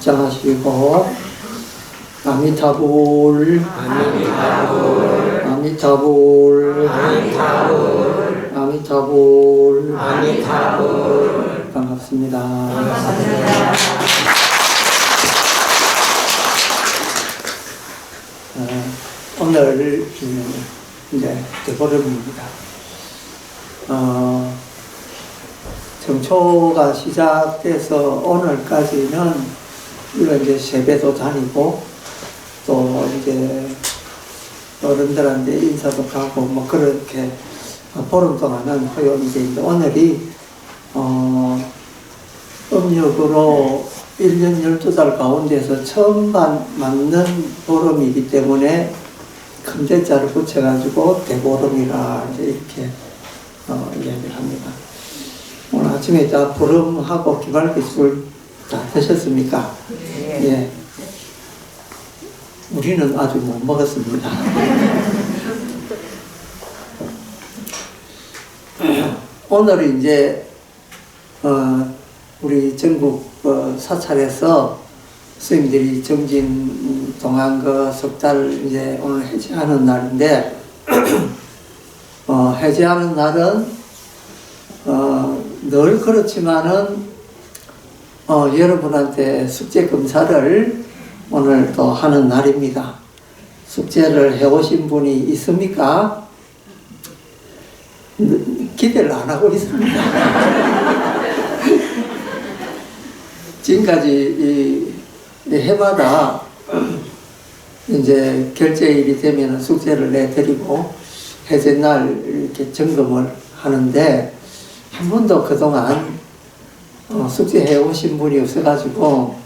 합장하시고 아미타불 아미타불 아미타불 아미타불 아미타불 아미타불. 반갑습니다. 반갑습니다. 오늘 이제 대보름입니다. 정초가 시작돼서 오늘까지는 물론 이제 세배도 다니고 또 이제 어른들한테 인사도 가고 뭐 그렇게 보름 동안은 허용인데 오늘이 음력으로 1년 12달 가운데서 처음 맞는 보름이기 때문에 큰 대자를 붙여가지고 대보름이라 이렇게 이야기를 합니다. 오늘 아침에 다 보름하고 기말기술 다 드셨습니까? 네. 예. 우리는 아직 못 먹었습니다. 오늘은 이제 우리 전국 사찰에서 스님들이 정진 동안 석 달 이제 오늘 해제하는 날인데 해제하는 날은 늘 그렇지만은 여러분한테 숙제 검사를 오늘 또 하는 날입니다. 숙제를 해오신 분이 있습니까? 기대를 안 하고 있습니다. 지금까지 이 해마다 이제 결제일이 되면 숙제를 내드리고 해제날 이렇게 점검을 하는데 한 번도 그동안 숙제해 오신 분이 없어가지고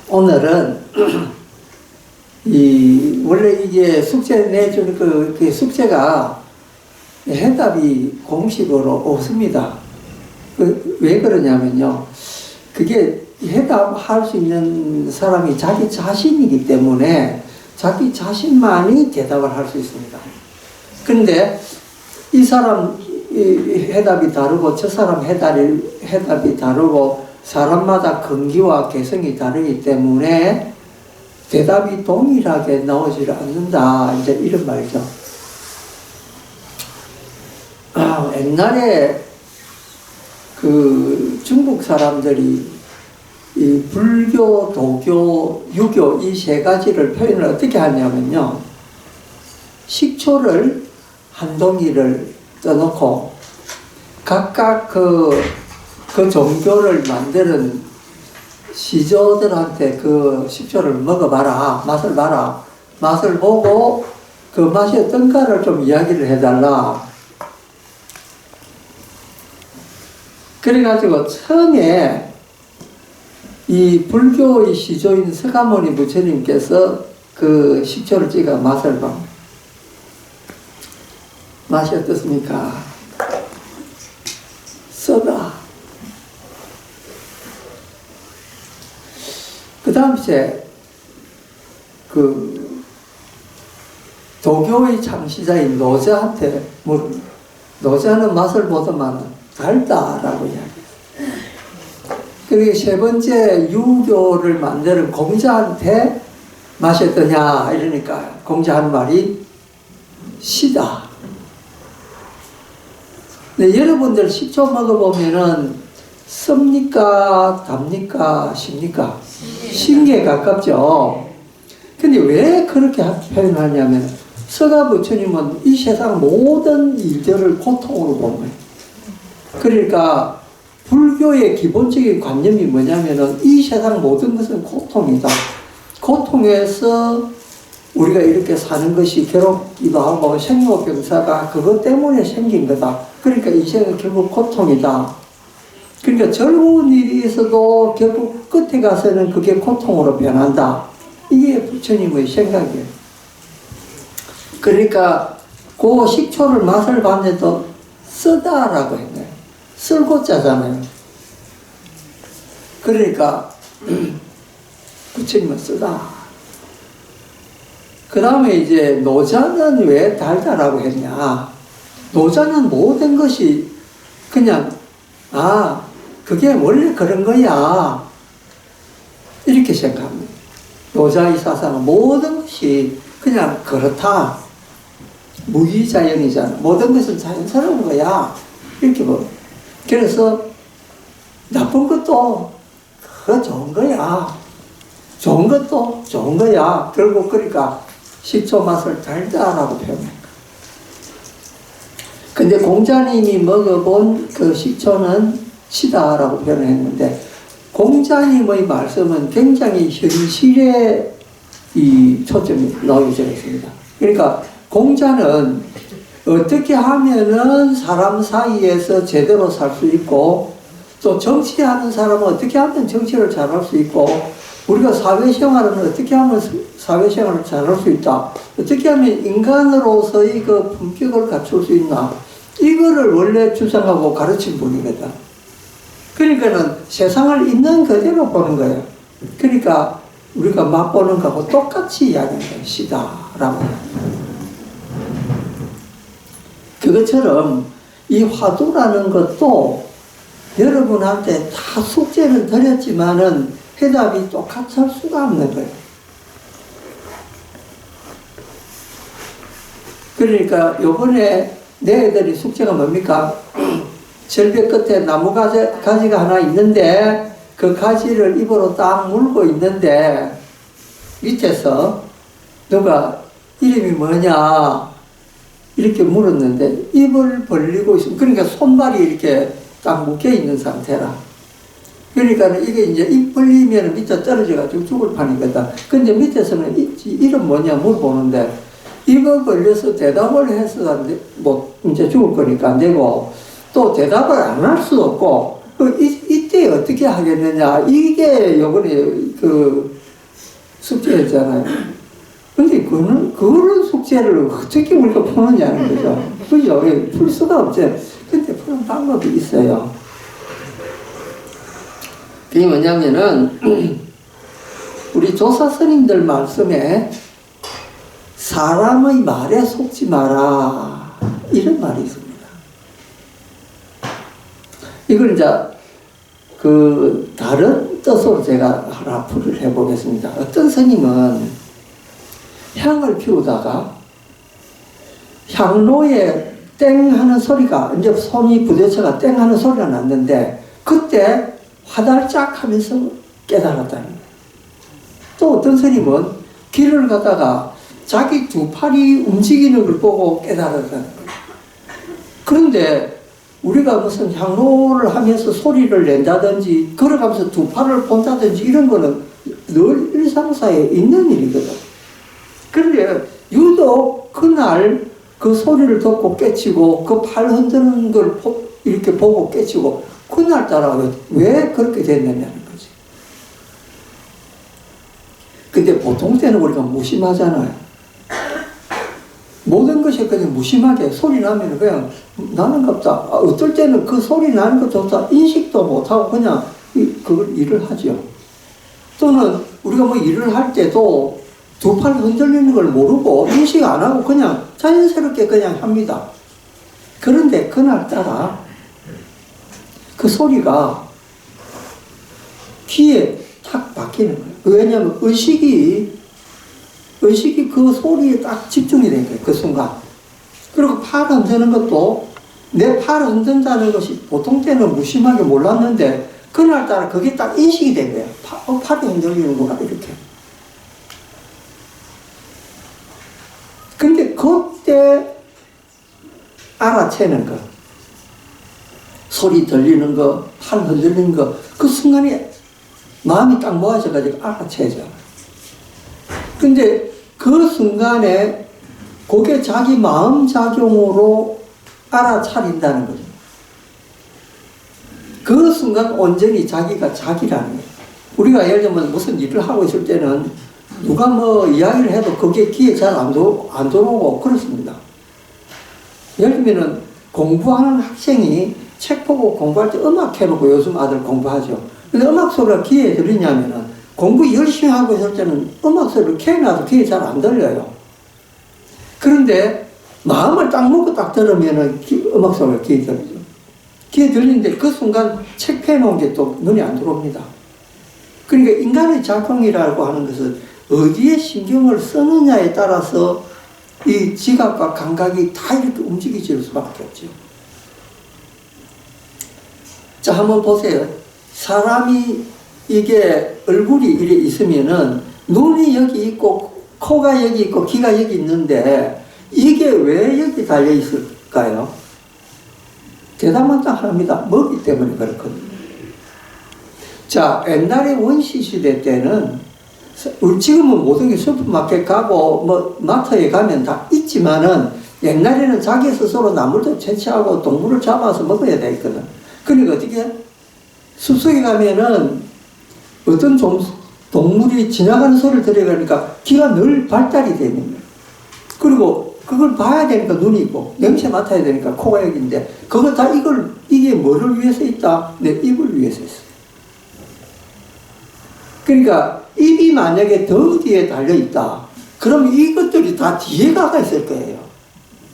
오늘은 원래 이게 숙제 내주는 그 숙제가 해답이 공식으로 없습니다. 왜 그러냐면요. 그게 해답할 수 있는 사람이 자기 자신이기 때문에 자기 자신만이 대답을 할 수 있습니다. 근데 이 사람 해답이 다르고 저 사람 해답이 다르고 사람마다 근기와 개성이 다르기 때문에 대답이 동일하게 나오지 않는다. 이제 이런 말이죠. 옛날에 그 중국 사람들이 이 불교, 도교, 유교 이 세 가지를 표현을 어떻게 하냐면요. 식초를 한 동이를 떠놓고 각각 그 종교를 만드는 시조들한테 그 식초를 먹어봐라. 맛을 봐라. 맛을 보고 그 맛이 어떤가를 좀 이야기를 해달라. 그래가지고 처음에 이 불교의 시조인 서가모니 부처님께서 그 식초를 찍어 맛을 봐. 맛이 어떻습니까? 쓰다. 그 다음 이제 그 도교의 창시자인 노자한테 물은 노자는 맛을 보더만 달다라고 이야기했어요. 그리고 세 번째 유교를 만드는 공자한테 맛이 어떠냐 이러니까 공자한 말이 시다. 네, 여러분들 식초 먹어보면은 씁니까? 답니까? 십니까? 신게 가깝죠. 근데 왜 그렇게 표현하냐면 서가 부처님은 이 세상 모든 일들을 고통으로 본 거예요. 그러니까 불교의 기본적인 관념이 뭐냐면은 이 세상 모든 것은 고통이다. 고통에서 우리가 이렇게 사는 것이 괴롭기도 하고 생로병사가 그것 때문에 생긴 거다. 그러니까 인생은 결국 고통이다. 그러니까 즐거운 일이 있어도 결국 끝에 가서는 그게 고통으로 변한다. 이게 부처님의 생각이에요. 그러니까 그 식초를 맛을 봤는데도 쓰다라고 했네요. 쓸고 짜잖아요. 그러니까 부처님은 쓰다. 그 다음에 이제 노자는 왜 달다라고 했냐. 노자는 모든 것이 그냥 그게 원래 그런 거야. 이렇게 생각합니다. 노자의 사상은 모든 것이 그냥 그렇다. 무기자연이잖아. 모든 것은 자연스러운 거야. 이렇게 뭐. 그래서 나쁜 것도 그 좋은 거야. 좋은 것도 좋은 거야. 결국 그러니까 식초 맛을 달다라고 표현해. 근데 공자님이 먹어본 그 식초는 시다라고 표현했는데, 공자님의 말씀은 굉장히 현실에 이 초점이 놓여져 있습니다. 그러니까 공자는 어떻게 하면은 사람 사이에서 제대로 살 수 있고, 또 정치하는 사람은 어떻게 하면 정치를 잘할 수 있고, 우리가 사회생활은 어떻게 하면 사회생활을 잘할 수 있다, 어떻게 하면 인간으로서의 그 품격을 갖출 수 있나, 이거를 원래 주장하고 가르친 분이거든. 그러니까는 세상을 있는 그대로 보는 거예요. 그러니까 우리가 맛보는 거하고 똑같이 이야기하는 거예요. 시다라고. 그것처럼 이 화두라는 것도 여러분한테 다 숙제는 드렸지만은 해답이 똑같을 수가 없는 거예요. 그러니까 요번에 내 애들이 숙제가 뭡니까? 절벽 끝에 나무 가지가 하나 있는데 그 가지를 입으로 딱 물고 있는데 밑에서 누가 이름이 뭐냐 이렇게 물었는데 입을 벌리고 있습니다. 그러니까 손발이 이렇게 딱 묶여 있는 상태라. 그러니까 이게 이제 입 벌리면 밑에 떨어져가지고 죽을 판이거든. 근데 밑에서는 이름 뭐냐 물어보는데 입을 벌려서 대답을 해서 뭐 이제 죽을 거니까 안 되고, 또 대답을 안 할 수 없고, 이때 어떻게 하겠느냐. 이게 요번에 그 숙제였잖아요. 근데 그런 숙제를 어떻게 우리가 푸느냐는 거죠. 그죠? 풀 수가 없죠. 근데 푸는 방법이 있어요. 그게 뭐냐면은, 우리 조사 스님들 말씀에 사람의 말에 속지 마라. 이런 말이 있습니다. 이걸 이제 그 다른 뜻으로 제가 하나 풀을 해보겠습니다. 어떤 스님은 향을 피우다가 향로에 땡 하는 소리가, 이제 손이 부딪혀가 땡 하는 소리가 났는데 그때 화달짝 하면서 깨달았다는 거예요. 또 어떤 스님은 길을 가다가 자기 두 팔이 움직이는 걸 보고 깨달았다는 거예요. 그런데 우리가 무슨 향로를 하면서 소리를 낸다든지 걸어가면서 두 팔을 본다든지 이런 거는 늘 일상사에 있는 일이거든. 그런데 유독 그날 그 소리를 듣고 깨치고 그 팔 흔드는 걸 이렇게 보고 깨치고 그날따라 왜 그렇게 됐느냐는 거지. 근데 보통 때는 우리가 무심하잖아요. 모든 것이 그냥 무심하게 소리 나면 그냥 나는 갑다. 어떨 때는 그 소리 나는 것조차 인식도 못하고 그냥 그걸 일을 하죠. 또는 우리가 뭐 일을 할 때도 두 팔 흔들리는 걸 모르고 인식 안 하고 그냥 자연스럽게 그냥 합니다. 그런데 그날따라 그 소리가 귀에 탁 박히는 거예요. 왜냐하면 의식이 그 소리에 딱 집중이 된 거예요. 그 순간. 그리고 팔 흔드는 것도 내 팔 흔든다는 것이 보통 때는 무심하게 몰랐는데 그날따라 그게 딱 인식이 된 거예요. 팔이 흔들리는구나 이렇게. 근데 그때 알아채는 거, 소리 들리는 거, 팔 흔들리는 거, 그 순간에 마음이 딱 모아져가지고 알아채죠. 근데 그 순간에 그게 자기 마음작용으로 알아차린다는 거죠. 그 순간 온전히 자기가 자기라는 거예요. 우리가 예를 들면 무슨 일을 하고 있을 때는 누가 뭐 이야기를 해도 그게 귀에 잘 안 들어오고 그렇습니다. 예를 들면 공부하는 학생이 책 보고 공부할 때 음악 켜놓고 요즘 아들 공부하죠. 근데 음악 소리가 귀에 들리냐면은 공부 열심히 하고 있을 때는 음악 소리를 켜놔도 귀에 잘 안 들려요. 그런데 마음을 딱 먹고 딱 들으면은 음악 소리가 귀에 들리죠. 귀에 들리는데 그 순간 책 펴놓은 게 또 눈에 안 들어옵니다. 그러니까 인간의 작용이라고 하는 것은 어디에 신경을 쓰느냐에 따라서 이 지각과 감각이 다 이렇게 움직여질 수밖에 없죠. 자, 한번 보세요. 사람이 이게 얼굴이 이래 있으면은 눈이 여기 있고 코가 여기 있고 귀가 여기 있는데 이게 왜 여기 달려 있을까요? 대답은 딱 합니다. 먹이 때문에 그렇거든요. 자, 옛날에 원시시대 때는 지금은 모든 게 슈퍼마켓 가고 뭐 마트에 가면 다 있지만은 옛날에는 자기 스스로 나물도 채취하고 동물을 잡아서 먹어야 되거든. 그러니까 어떻게 숲속에 가면은 어떤 동물이 지나가는 소리를 들어가니까 귀가 늘 발달이 되는 거예요. 그리고 그걸 봐야 되니까 눈이 있고 냄새 맡아야 되니까 코가 여기인데 그거 다 이게 뭐를 위해서 있다? 내 입을 위해서 있어. 그러니까 입이 만약에 더 뒤에 달려있다. 그럼 이것들이 다 뒤에 가가 있을 거예요.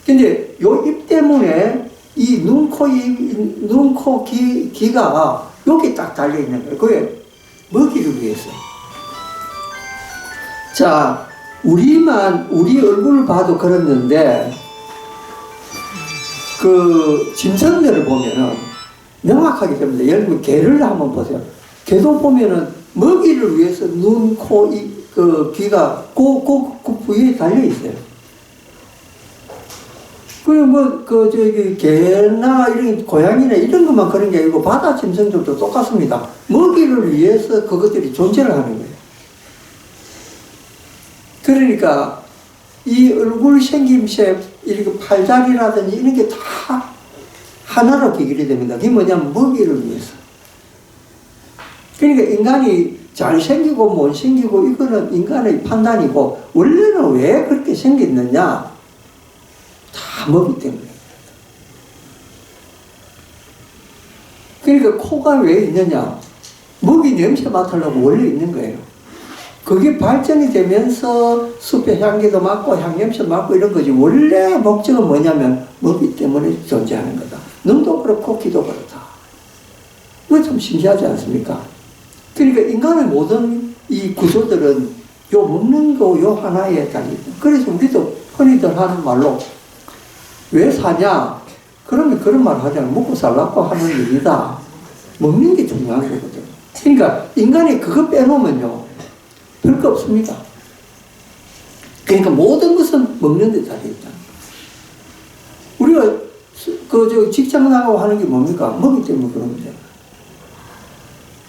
근데 요 입 때문에 이 눈, 코, 귀가 여기 딱 달려있는 거예요. 그게 먹이를 위해서. 자, 우리 얼굴을 봐도 그랬는데, 그, 짐승들을 보면은 명확하게 됩니다. 예를 들면 개를 한번 보세요. 개도 보면은 먹이를 위해서 눈, 코, 귀가 그 부위에 달려있어요. 그리고 개나 고양이나 이런 것만 그런 게 아니고 바다 짐승들도 똑같습니다. 먹이를 위해서 그것들이 존재를 하는 거예요. 그러니까 이 얼굴 생김새, 이렇게 팔다리라든지 이런 게 다 하나로 기결이 됩니다. 그게 뭐냐면 먹이를 위해서. 그러니까 인간이 잘생기고 못생기고 이거는 인간의 판단이고 원래는 왜 그렇게 생겼느냐? 다 먹이 때문에. 그러니까 코가 왜 있느냐? 먹이 냄새 맡으려고 원래 있는 거예요. 그게 발전이 되면서 숲의 향기도 맡고 향냄새 맡고 이런 거지. 원래 목적은 뭐냐면 먹이 때문에 존재하는 거다. 눈도 그렇고 귀도 그렇다. 이거 좀 신기하지 않습니까? 그러니까 인간의 모든 이 구조들은 요 먹는 거 요 하나에 달리다. 그래서 우리도 흔히들 하는 말로 왜 사냐? 그러면 그런 말 하잖아요. 먹고 살라고 하는 일이다. 먹는 게 중요한 거거든. 그러니까 인간이 그거 빼놓으면요. 별거 없습니다. 그러니까 모든 것은 먹는 데 달려있다. 우리가 직장 나가고 하는 게 뭡니까? 먹기 때문에 그런 거죠.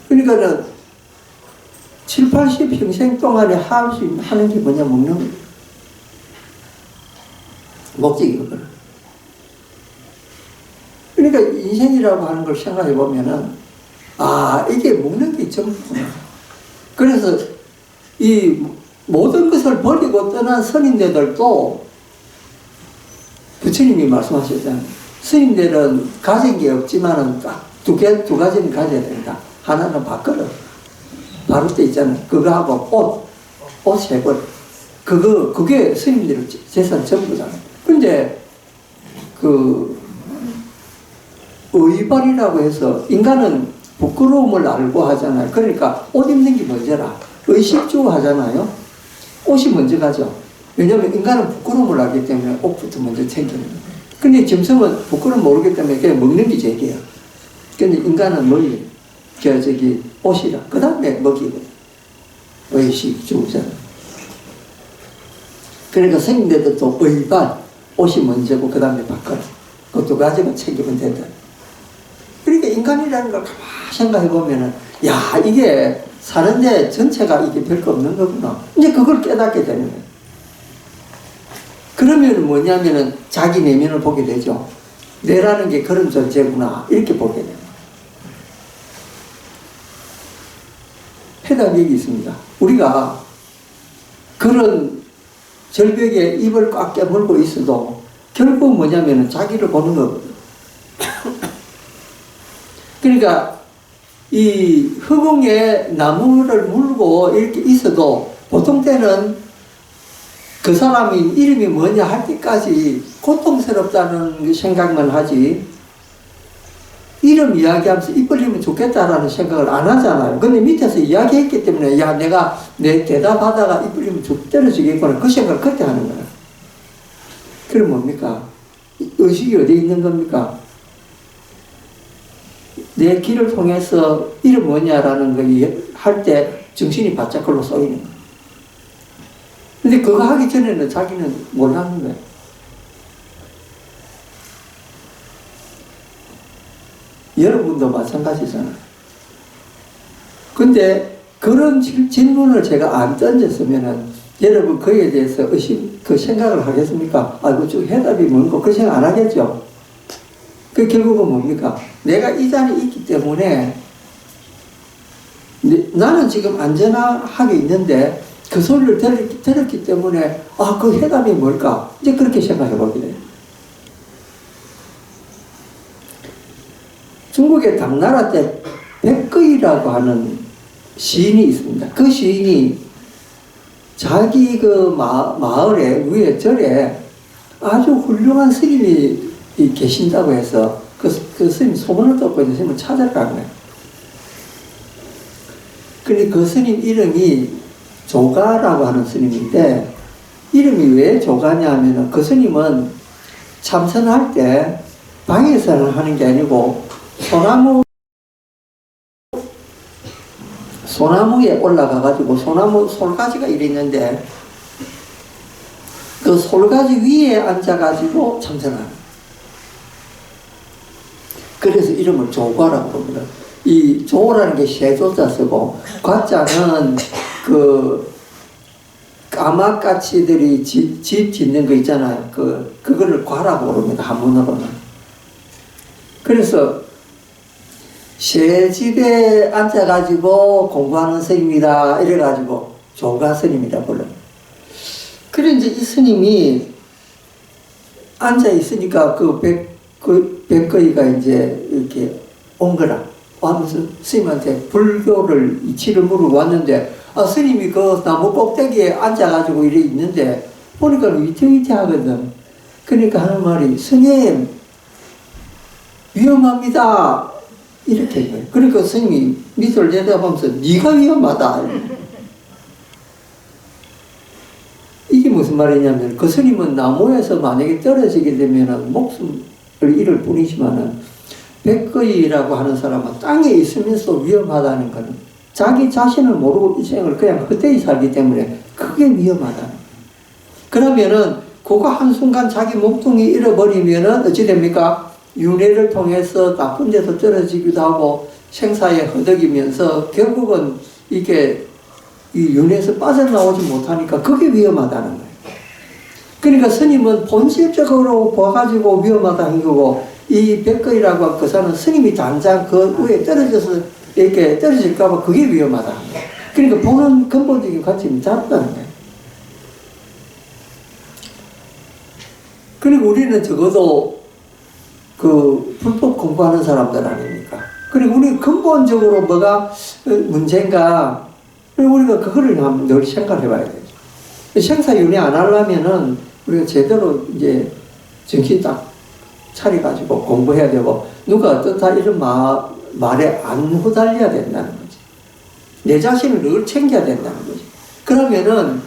그러니까 7, 80 평생 동안에 하는 게 뭐냐? 먹는 거예요. 목적이거든. 그러니까 인생이라고 하는 걸 생각해 보면은, 아, 이게 먹는 게 전부구나. 그래서 이 모든 것을 버리고 떠난 스님들도 부처님이 말씀하셨잖아요. 스님들은 가진 게 없지만은 딱 두 가지는 가져야 된다. 하나는 밥그릇. 바로 때 있잖아요. 그거하고 옷 세 벌. 그게 스님들의 재산 전부잖아요. 근데 의발이라고 해서 인간은 부끄러움을 알고 하잖아요. 그러니까 옷 입는 게 먼저라. 의식주 하잖아요. 옷이 먼저 가죠. 왜냐하면 인간은 부끄러움을 알기 때문에 옷부터 먼저 챙기는 거예요. 근데 짐승은 부끄러움 모르기 때문에 그냥 먹는 게 제기예요. 근데 인간은 옷이라. 그 다음에 먹이거든. 의식주잖아요. 그러니까 생인데도 또 의발, 옷이 먼저고 그 다음에 밥그릇. 그 두 가지만 챙기면 된다. 그러니까 인간이라는 걸 가만히 생각해 보면은, 야, 이게 사는데 전체가 이게 별거 없는 거구나. 이제 그걸 깨닫게 되는 거예요. 그러면 뭐냐면은 자기 내면을 보게 되죠. 내라는 게 그런 존재구나. 이렇게 보게 돼요. 해답이 여기 있습니다. 우리가 그런 절벽에 입을 꽉 깨물고 있어도 결국 뭐냐면은 자기를 보는 거거든. 그러니까 이 허공에 나무를 물고 이렇게 있어도 보통 때는 그 사람이 이름이 뭐냐 할 때까지 고통스럽다는 생각만 하지 이름 이야기하면서 입 벌리면 좋겠다라는 생각을 안 하잖아요. 근데 밑에서 이야기했기 때문에, 야, 내가 내 대답하다가 입 벌리면 떨어지겠구나. 그 생각을 그때 하는 거예요. 그럼 뭡니까? 의식이 어디에 있는 겁니까? 내 귀를 통해서 이름 뭐냐라는 걸 할 때 정신이 바짝 걸로 쏘이는 거예요. 근데 그거 하기 전에는 자기는 몰랐는 거예요. 여러분도 마찬가지잖아요. 근데 그런 질문을 제가 안 던졌으면은 여러분 그에 대해서 그 생각을 하겠습니까? 아이고, 쭉 해답이 뭔가 그 생각 안 하겠죠? 그 결국은 뭡니까? 내가 이 자리에 있기 때문에 나는 지금 안전하게 있는데 그 소리를 들었기 때문에 그 해답이 뭘까? 이제 그렇게 생각해 보게 돼요. 중국의 당나라 때 백거이라고 하는 시인이 있습니다. 그 시인이 자기 그 마을에 위에 절에 아주 훌륭한 스님이 계신다고 해서 그 스님 소문을 듣고 있는 스님을 찾아간 거예요. 근데 그 스님 이름이 조가라고 하는 스님인데, 이름이 왜 조가냐 하면은 그 스님은 참선할 때 방에서는 하는 게 아니고 소나무에 올라가가지고 소나무 솔가지가 이래 있는데 그 솔가지 위에 앉아가지고 참선하는. 그래서 이름을 조과라고 부릅니다. 이 조라는 게 세조자 쓰고 과자는 그 까마까치들이 집 짓는 거 있잖아요. 그거를 과라고 부릅니다. 한문으로는. 그래서 새 집에 앉아가지고 공부하는 스님이다 이래가지고 조가 스님이라 불러요. 그래 이제 이 스님이 앉아 있으니까 그 백거이가 이제 이렇게 온 거라. 하면서 스님한테 불교를 이치를 물으러 왔는데, 스님이 그 나무 꼭대기에 앉아가지고 이래 있는데 보니까 위태위태하거든. 그러니까 하는 말이, 스님 위험합니다 이렇게 해요. 그러니까 스님이 밑을 내다보면서 네가 위험하다. 이게 무슨 말이냐면, 그 스님은 나무에서 만약에 떨어지게 되면 목숨을 잃을 뿐이지만은 백거이라고 하는 사람은 땅에 있으면서 위험하다는 것은 자기 자신을 모르고 이 생을 그냥 헛되이 살기 때문에 그게 위험하다. 그러면은 그거 한순간 자기 몸뚱이 잃어버리면은 어찌 됩니까? 윤회를 통해서 나쁜 데서 떨어지기도 하고 생사에 허덕이면서 결국은 이게 이 윤회에서 빠져나오지 못하니까 그게 위험하다는 거예요. 그러니까 스님은 본질적으로 봐가지고 위험하다는 거고, 이 백거이라고 그 사람은 스님이 당장 그 위에 떨어져서 이렇게 떨어질까봐 그게 위험하다. 그러니까 보는 근본적인 관점이 다르다는 거예요. 그리고 우리는 적어도 그 불법 공부하는 사람들 아닙니까? 그리고 우리 근본적으로 뭐가 문제인가? 우리가 그거를 한번 늘 생각해 봐야 되죠. 생사윤회 안 하려면은 우리가 제대로 이제 정신 딱 차려가지고 공부해야 되고, 누가 어떻다 이런 말에 안 후달려야 된다는 거지. 내 자신을 늘 챙겨야 된다는 거지. 그러면은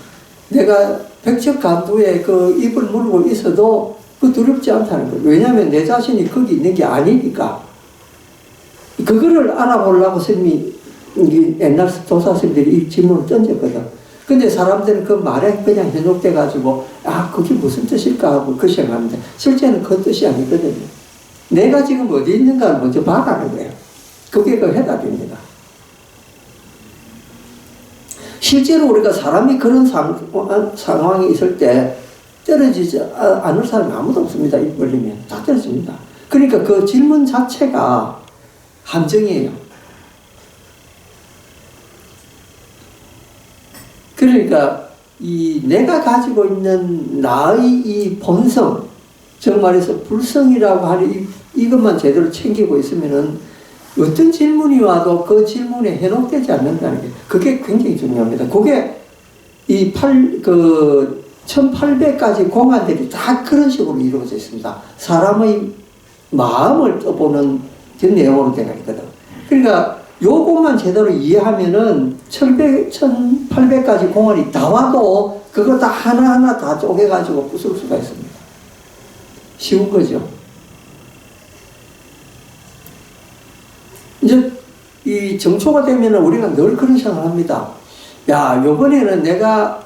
내가 백척간두에 그 입을 물고 있어도 그 두렵지 않다는 거예요. 왜냐하면 내 자신이 거기 있는 게 아니니까. 그거를 알아보려고 스님이 옛날 도사스님들이 이 질문을 던졌거든. 근데 사람들은 그 말에 그냥 현혹돼가지고 그게 무슨 뜻일까 하고 그 생각하는데, 실제는 그 뜻이 아니거든요. 내가 지금 어디 있는가를 먼저 봐가는 거예요. 그게 그 해답입니다. 실제로 우리가 사람이 그런 상황에 있을 때 떨어지지 않을 사람이 아무도 없습니다. 입 벌리면 다 떨어집니다. 그러니까 그 질문 자체가 함정이에요. 그러니까 내가 가지고 있는 나의 이 본성, 정말해서 불성이라고 하는 이것만 제대로 챙기고 있으면은 어떤 질문이 와도 그 질문에 현혹되지 않는다는 게, 그게 굉장히 중요합니다. 그게 1800가지 공안들이 다 그런 식으로 이루어져 있습니다. 사람의 마음을 떠보는 그 내용으로 되어 있거든. 그러니까 요것만 제대로 이해하면은 1800가지 공안이 다 와도 그거 다 하나하나 다 쪼개가지고 부술 수가 있습니다. 쉬운 거죠. 이제 이 정초가 되면은 우리가 늘 그런 생각을 합니다. 야, 요번에는 내가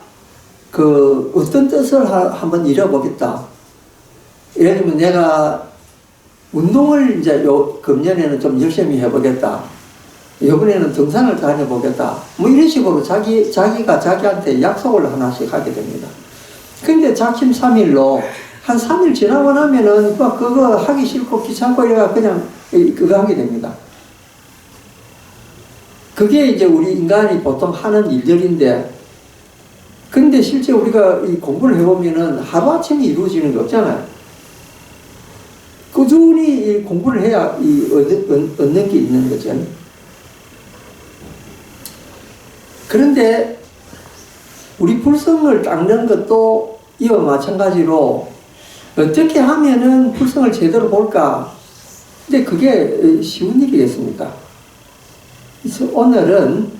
그 어떤 뜻을 한번 잃어보겠다. 예를 들면 내가 운동을 이제 금년에는 좀 열심히 해보겠다. 이번에는 등산을 다녀보겠다. 뭐 이런 식으로 자기가 자기한테 약속을 하나씩 하게 됩니다. 근데 작심삼일로 한 3일 지나고 나면은 그거 하기 싫고 귀찮고 이래가 그냥 그거 하게 됩니다. 그게 이제 우리 인간이 보통 하는 일들인데, 근데 실제 우리가 이 공부를 해보면은 하루아침에 이루어지는 게 없잖아요. 꾸준히 이 공부를 해야 얻는 게 있는 거죠. 그런데 우리 불성을 닦는 것도 이와 마찬가지로 어떻게 하면은 불성을 제대로 볼까? 근데 그게 쉬운 일이겠습니까? 그래서 오늘은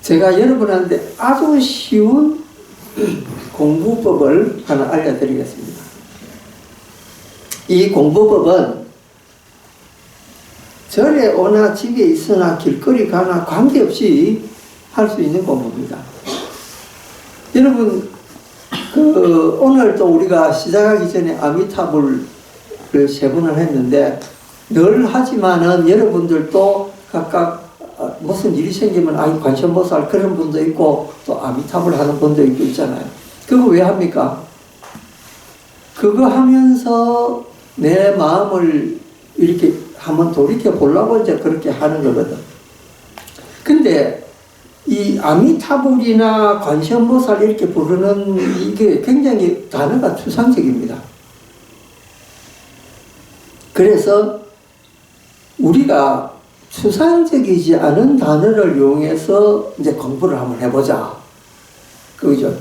제가 여러분한테 아주 쉬운 공부법을 하나 알려드리겠습니다. 이 공부법은 절에 오나 집에 있으나 길거리 가나 관계없이 할 수 있는 공부입니다. 여러분, 오늘 또 우리가 시작하기 전에 아미타불을 3번을 했는데, 늘 하지만은 여러분들도 각각 무슨 일이 생기면 관세음보살 그런 분도 있고 또 아미타불 하는 분도 있고 있잖아요. 그거 왜 합니까? 그거 하면서 내 마음을 이렇게 한번 돌이켜 보려고 이제 그렇게 하는 거거든. 근데 이 아미타불이나 관세음보살 이렇게 부르는 이게 굉장히 단어가 추상적입니다. 그래서 우리가 추상적이지 않은 단어를 이용해서 이제 공부를 한번 해보자. 그죠?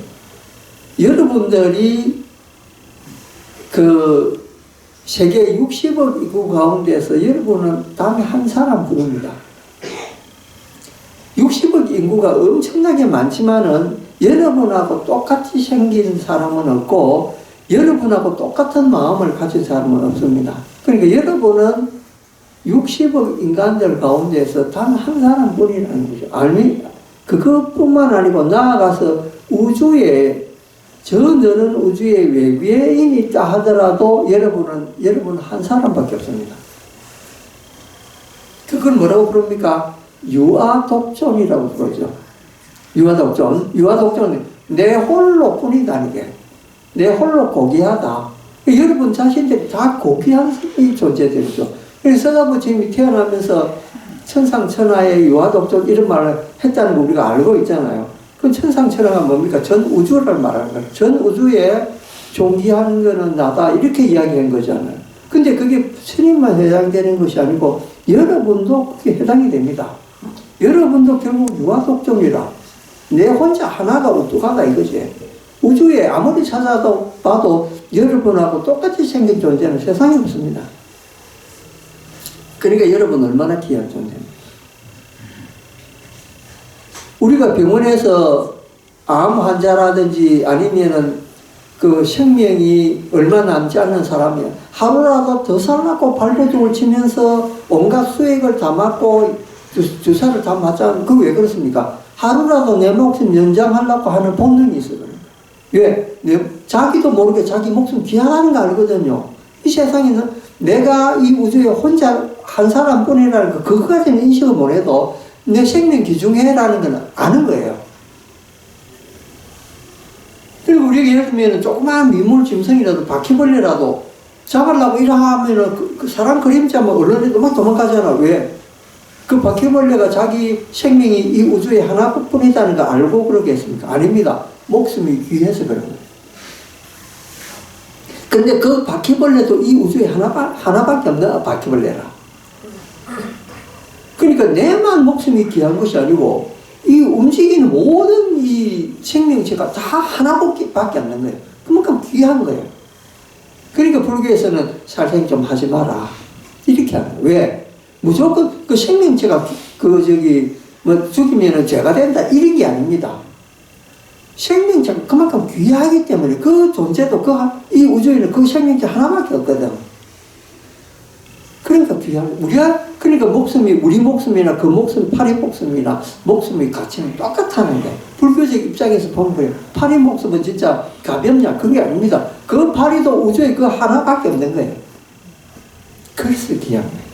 여러분들이 그 세계 60억 인구 가운데서 여러분은 다음에 한 사람 부릅니다. 60억 인구가 엄청나게 많지만은 여러분하고 똑같이 생긴 사람은 없고 여러분하고 똑같은 마음을 가진 사람은 없습니다. 그러니까 여러분은 60억 인간들 가운데서 단 한 사람뿐이라는 거죠. 아니, 그것뿐만 아니고 나아가서 우주에, 저 너는 우주에 외계인이 있다 하더라도 여러분 한 사람밖에 없습니다. 그걸 뭐라고 부릅니까? 유아독존이라고 부르죠. 유아독존. 유아독존은 내 홀로 뿐이다니게. 내 홀로 고귀하다. 여러분 자신들이 다 고귀한 존재들이죠. 그래서 서가부처님이 태어나면서 천상천하의 유아독존 이런 말을 했다는 거 우리가 알고 있잖아요. 그 천상천하가 뭡니까? 전 우주를 말하는 거예요. 전 우주에 존귀한 거는 나다 이렇게 이야기한 거잖아요. 근데 그게 부처님만 해당되는 것이 아니고 여러분도 그게 해당이 됩니다. 여러분도 결국 유아독존이라 내 혼자 하나가 우뚝하다 이거지. 우주에 아무리 찾아도 봐도 여러분하고 똑같이 생긴 존재는 세상에 없습니다. 그러니까 여러분 얼마나 귀한 존재입니다. 우리가 병원에서 암 환자라든지 아니면은 그 생명이 얼마 남지 않는 사람이 하루라도 더 살라고 발버둥을 치면서 온갖 수액을 다 맞고 주사를 다 맞자면 그거 왜 그렇습니까? 하루라도 내 목숨 연장하려고 하는 본능이 있어요. 왜? 자기도 모르게 자기 목숨 귀하다는 거 알거든요. 이 세상에는 내가 이 우주에 혼자 한 사람뿐이라는 거, 그거까지는 인식을 못 해도 내 생명 귀중해라는 건 아는 거예요. 그리고 우리가 예를 들면 조그마한 미물 짐승이라도 바퀴벌레라도 잡으려고 일하면은 그 사람 그림자 뭐 언론에도 막 도망가잖아. 왜? 그 바퀴벌레가 자기 생명이 이 우주에 하나뿐이다는 거 알고 그러겠습니까? 아닙니다. 목숨이 귀해서 그런 거예요. 근데 그 바퀴벌레도 이 우주에 하나밖에 없는 바퀴벌레라. 그러니까 내만 목숨이 귀한 것이 아니고 이 움직이는 모든 이 생명체가 다 하나밖에 없는 거예요. 그만큼 귀한 거예요. 그러니까 불교에서는 살생 좀 하지 마라. 이렇게 하는 거예요. 왜? 무조건 그 생명체가 죽이면은 죄가 된다. 이런 게 아닙니다. 생명체가 그만큼 귀하기 때문에 그 존재도 이 우주에는 그 생명체 하나밖에 없거든. 그러니까 귀한, 그러니까 우리 목숨이나 그 목숨, 파리 목숨이나 목숨의 가치는 똑같다는데, 불교적 입장에서 보면 그래요. 파리 목숨은 진짜 가볍냐? 그게 아닙니다. 그 파리도 우주에 그 하나밖에 없는 거예요. 그래서 귀한 거예요.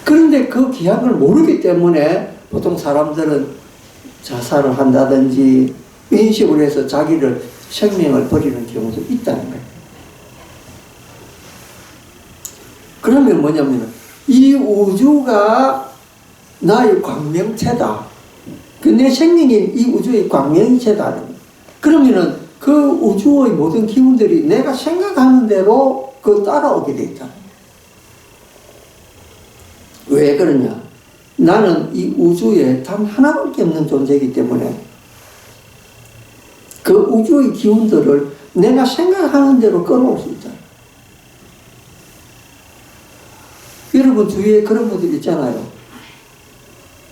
그런데 그 귀한 걸 모르기 때문에 보통 사람들은 자살을 한다든지 인식을 해서 자기를 생명을 버리는 경우도 있다는 거예요. 그러면 뭐냐면 이 우주가 나의 광명체다. 내 생명이 이 우주의 광명체다. 그러면은 그 우주의 모든 기운들이 내가 생각하는 대로 따라오게 돼 있다. 왜 그러냐? 나는 이 우주에 단 하나밖에 없는 존재이기 때문에 그 우주의 기운들을 내가 생각하는 대로 끌어올 수 있다. 여러분 주위에 그런 분들 있잖아요.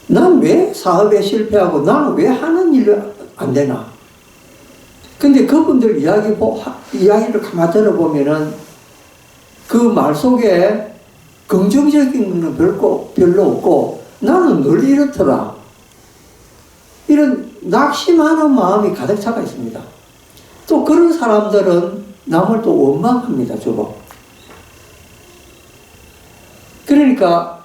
난 왜 사업에 실패하고 나는 왜 하는 일을 안 되나? 근데 그분들 이야기를 가만히 들어보면은 그 말 속에 긍정적인 거는 별로 없고 나는 늘 이렇더라. 이런 낙심하는 마음이 가득 차가 있습니다. 또 그런 사람들은 남을 또 원망합니다, 주로. 그러니까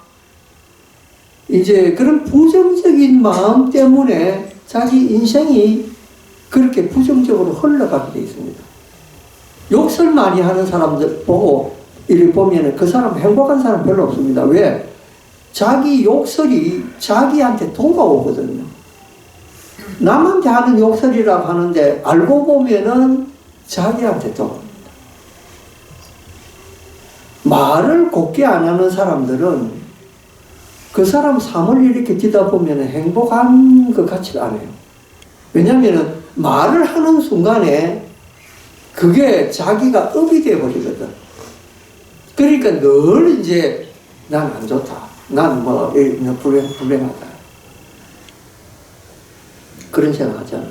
이제 그런 부정적인 마음 때문에 자기 인생이 그렇게 부정적으로 흘러가게 되어 있습니다. 욕설 많이 하는 사람들 보고 이렇게 보면 그 사람 행복한 사람 별로 없습니다. 왜? 자기 욕설이 자기한테 돌아오거든요. 남한테 하는 욕설이라고 하는데 알고 보면은 자기한테 돌아옵니다. 말을 곱게 안 하는 사람들은 그 사람 삶을 이렇게 듣다 보면 행복한 것 같지가 않아요. 왜냐하면 말을 하는 순간에 그게 자기가 업이 되어버리거든. 그러니까 늘 이제 난 안 좋다. 난 불행하다. 그런 생각 하잖아요.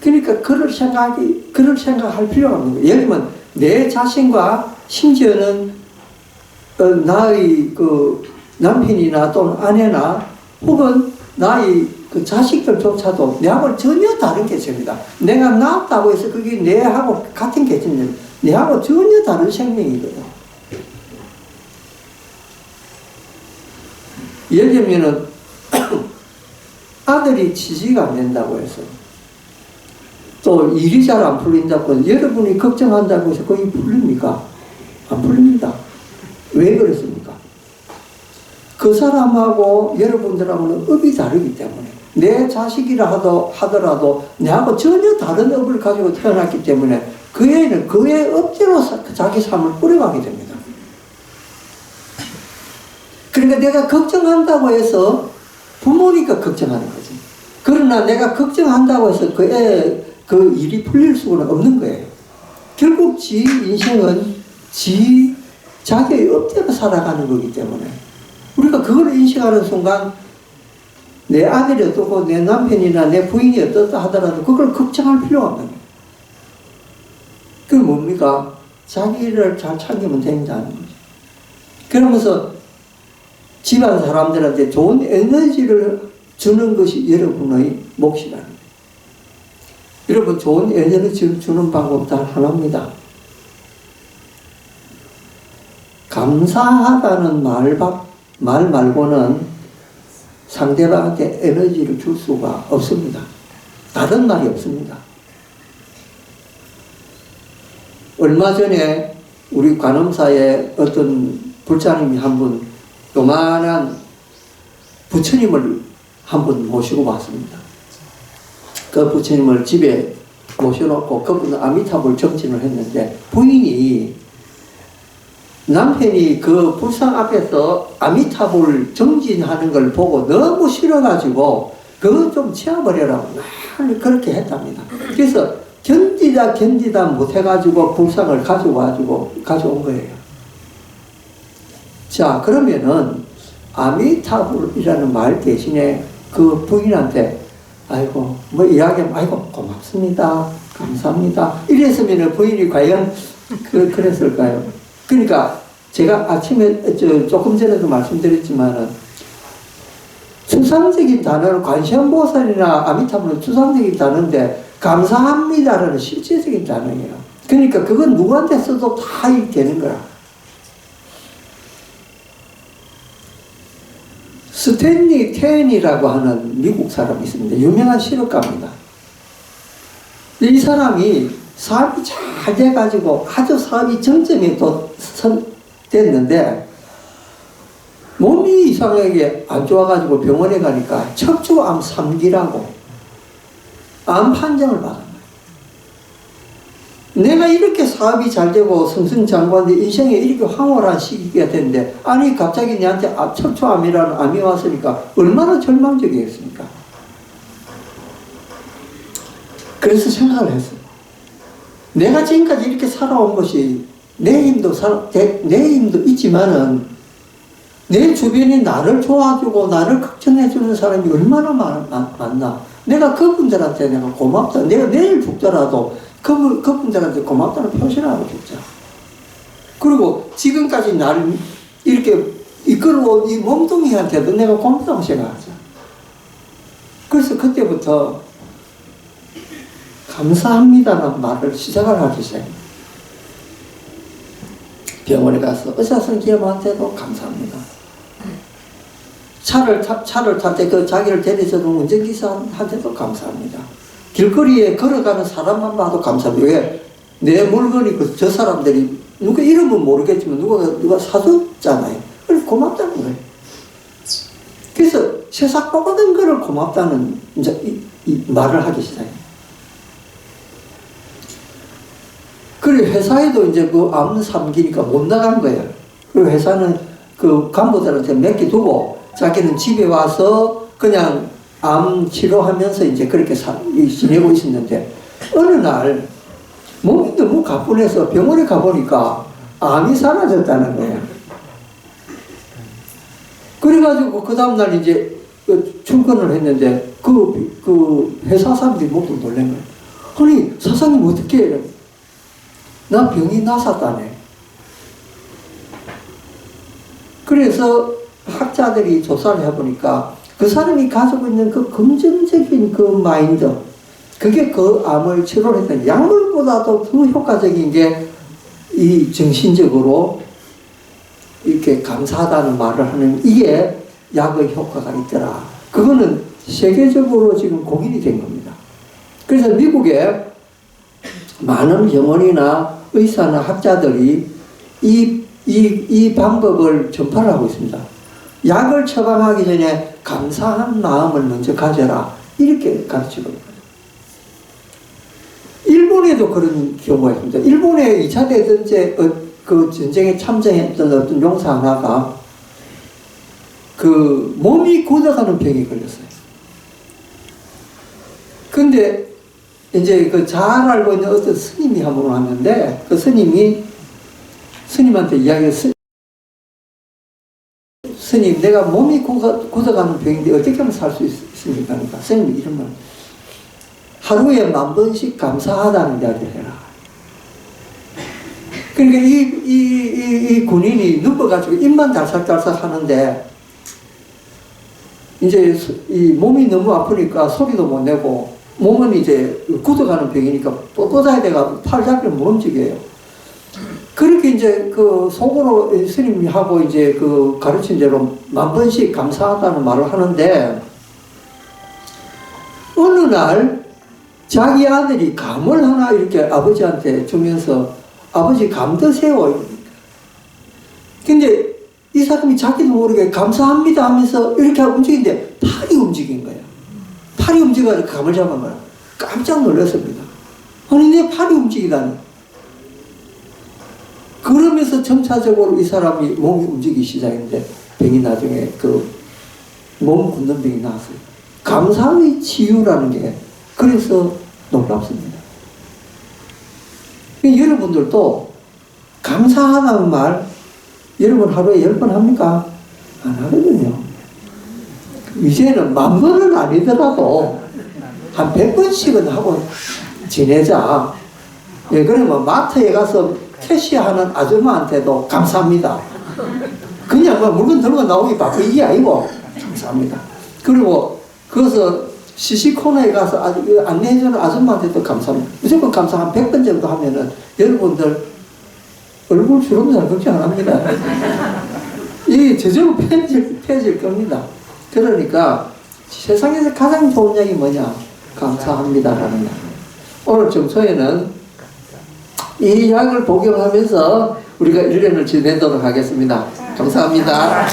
그러니까 그럴 생각할 필요가 없는 거예요. 예를 들면 내 자신과 심지어는 나의 남편이나 또는 아내나 혹은 나의 자식들조차도 내하고 전혀 다른 개체입니다. 내가 낳았다고 해서 그게 내하고 같은 개체는 내하고 전혀 다른 생명이거든. 예를 들면은 아들이 취직이 안 된다고 해서 또 일이 잘 안 풀린다고 해서 여러분이 걱정한다고 해서 거의 풀립니까? 안 풀립니다. 왜 그렇습니까? 그 사람하고 여러분들하고는 업이 다르기 때문에 내 자식이라 하더라도 내하고 전혀 다른 업을 가지고 태어났기 때문에 그 애는 그의 업대로 자기 삶을 꾸려가게 됩니다. 그러니까 내가 걱정한다고 해서 부모니까 걱정하는 거지. 그러나 내가 걱정한다고 해서 그 일이 풀릴 수는 없는 거예요. 결국 지 인생은 자기의 업대로 살아가는 거기 때문에 우리가 그걸 인식하는 순간 내 아들이 어떻고 내 남편이나 내 부인이 어떻다 하더라도 그걸 걱정할 필요가 없는 거예요. 그게 뭡니까? 자기를 잘 챙기면 된다는 거죠. 그러면서 집안 사람들한테 좋은 에너지를 주는 것이 여러분의 몫이라는 거예요. 여러분 좋은 에너지를 주는 방법 단 하나입니다. 감사하다는 말 말고는 상대방한테 에너지를 줄 수가 없습니다. 다른 말이 없습니다. 얼마 전에 우리 관음사에 어떤 불자님이 한 분 요만한 부처님을 한 분 모시고 왔습니다. 그 부처님을 집에 모셔놓고 그분은 아미타불 정진을 했는데 부인이 남편이 그 불상 앞에서 아미타불 정진하는 걸 보고 너무 싫어가지고 그거 좀 치워버려라고 날 그렇게 했답니다. 그래서 견디다 못해가지고 불상을 가져온 거예요. 자, 그러면은 아미타불이라는 말 대신에 그 부인한테 아이고 뭐 이야기하면 아이고 고맙습니다, 감사합니다 이랬으면 부인이 과연 그랬을까요? 그러니까 제가 아침에 조금 전에도 말씀드렸지만은 추상적인 단어는 관세음보살이나 아미타불은 추상적인 단어인데 감사합니다라는 실제적인 단어예요. 그러니까 그건 누구한테 써도 다 되는 거야. 스탠리 텐이라고 하는 미국 사람이 있습니다. 유명한 실업가입니다. 이 사람이 사업이 잘 돼가지고 아주 사업이 정점에 됐는데 몸이 이상하게 안 좋아가지고 병원에 가니까 척추암 3기라고 암 판정을 받은 거예요. 내가 이렇게 사업이 잘 되고 승승장구한데 인생에 이렇게 황홀한 시기가 됐는데 아니 갑자기 내한테 척추암이라는 암이 왔으니까 얼마나 절망적이겠습니까? 그래서 생각을 했어요. 내가 지금까지 이렇게 살아온 것이 내 힘도 있지만은 내 주변에 나를 도와주고 나를 걱정해주는 사람이 얼마나 많나. 내가 그분들한테 내가 고맙다. 내가 내일 죽더라도 그분들한테 고맙다는 표시를 하고 죽자. 그리고 지금까지 나를 이렇게 이끌어온 이 몸뚱이한테도 내가 고맙다고 생각하자. 그래서 그때부터 감사합니다라는 말을 시작을 하기 시작합니다. 병원에 가서 의사 선생님한테도 감사합니다. 차를 탈 때 그 자기를 데려주는 운전기사한테도 감사합니다. 길거리에 걸어가는 사람만 봐도 감사합니다. 왜? 내 물건이 저 사람들이 누가 이름은 모르겠지만 누가 사줬잖아요. 그래서 고맙다는 거예요. 그래서 세상 모든 거를 고맙다는 이제 이 말을 하기 시작해요. 그리고 회사에도 이제 그 암 3기니까 못 나간 거예요. 그리고 회사는 그 간부들한테 몇 개 두고 자기는 집에 와서 그냥 암 치료하면서 이제 그렇게 지내고 있었는데 어느 날 몸이 너무 가뿐해서 병원에 가보니까 암이 사라졌다는 거예요. 그래가지고 그 다음날 이제 출근을 했는데 그 회사 사람들이 모두 놀란 거예요. 아니 사장님 어떻게 해? 나 병이 나섰다네. 그래서 학자들이 조사를 해보니까 그 사람이 가지고 있는 그 긍정적인 그 마인드, 그게 그 암을 치료를 했던 약물보다도 더 효과적인 게 이 정신적으로 이렇게 감사하다는 말을 하는 이게 약의 효과가 있더라. 그거는 세계적으로 지금 공인이 된 겁니다. 그래서 미국에 많은 병원이나 의사나 학자들이 이 방법을 전파를 하고 있습니다. 약을 처방하기 전에 감사한 마음을 먼저 가져라. 이렇게 가르치고 있습니다. 일본에도 그런 경우가 있습니다. 일본의 2차 그 전쟁에 참전했던 어떤 용사 하나가 그 몸이 굳어가는 병이 걸렸어요. 근데 이제 그 잘 알고 있는 어떤 스님이 한 분 왔는데 그 스님한테 이야기했어요. 스님, 내가 몸이 굳어가는 병인데 어떻게 하면 살 수 있습니까? 그러니까 스님이 이런 말, 하루에 10,000번씩 감사하다는 이야기를 해라. 그러니까 이 군인이 눕어가지고 입만 달싹달싹 하는데 이제 이 몸이 너무 아프니까 소리도 못 내고 몸은 이제 굳어가는 병이니까 뻣뻣하게 돼가 팔 잡히면 못 움직여요. 그렇게 이제 그 속으로 스님이 하고 이제 그 가르친 대로 10,000번씩 감사하다는 말을 하는데 어느 날 자기 아들이 감을 하나 이렇게 아버지한테 주면서 아버지 감 드세요. 근데 이 사람이 자기도 모르게 감사합니다 하면서 이렇게 움직이는데 팔이 움직인 거예요. 팔이 움직여서 감을 잡은 거야. 깜짝 놀랐습니다. 아니 내 팔이 움직이다니. 그러면서 점차적으로 이 사람이 몸이 움직이기 시작했는데 병이 나중에 그 몸 굳는 병이 나왔어요. 감사의 치유라는 게 그래서 놀랍습니다. 여러분들도 감사하다는 말 여러분 하루에 10번 합니까? 안 하거든요. 이제는 10,000번은 아니더라도 한 100번씩은 하고 지내자. 예, 그러면 마트에 가서 캐시하는 아줌마한테도 감사합니다. 그냥 뭐 물건 들고 나오기 바빠 이게 아니고 감사합니다. 그리고 거기서 시시코너에 가서 안내해주는 아줌마한테도 감사합니다. 무조건 감사 한 100번 정도 하면은 여러분들 얼굴 주름살 걱정 안 합니다. 이게 저절로 펴질 겁니다. 그러니까 세상에서 가장 좋은 약이 뭐냐? 감사합니다라는 약. 오늘 정초에는 이 약을 복용하면서 우리가 1년을 지내도록 하겠습니다. 감사합니다.